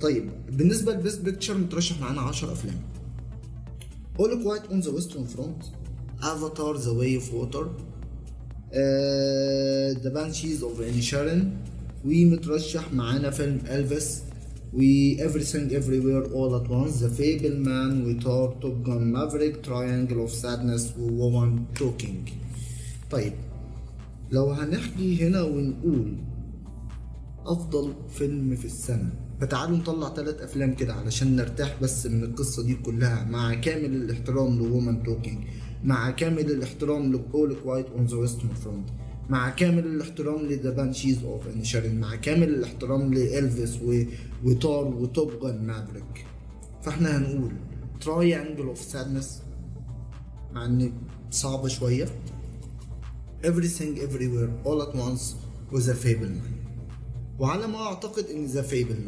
طيب بالنسبه للبيست بيكتشر مترشح معانا 10 افلام: All Quiet on the Western Front، Avatar The Way of Water، The Banshees of Inisherin، ومترشح معانا فيلم إلفيس، و Everything Everywhere All at Once، The Fableman، وتار، توب جان مافريك، Triangle of Sadness، وWoman Talking. طيب لو هنحكي هنا ونقول أفضل فيلم في السنة، فتعالوا نطلع 3 أفلام كده علشان نرتاح بس من القصة دي كلها، مع كامل الاحترام لوومن توكينج، مع كامل الاحترام لأول كوايت اون ذا ويسترن فرونت، مع كامل الاحترام لذا بانشيز اوف انشارين، مع كامل الاحترام لإلفيس وتار وتوب جان مافريك. فاحنا هنقول تراينجل اوف سادنس مع ان صعبة شوية، Everything Everywhere All at Once، وذا فيبلمان. وعلى ما اعتقد ان ذا فيبل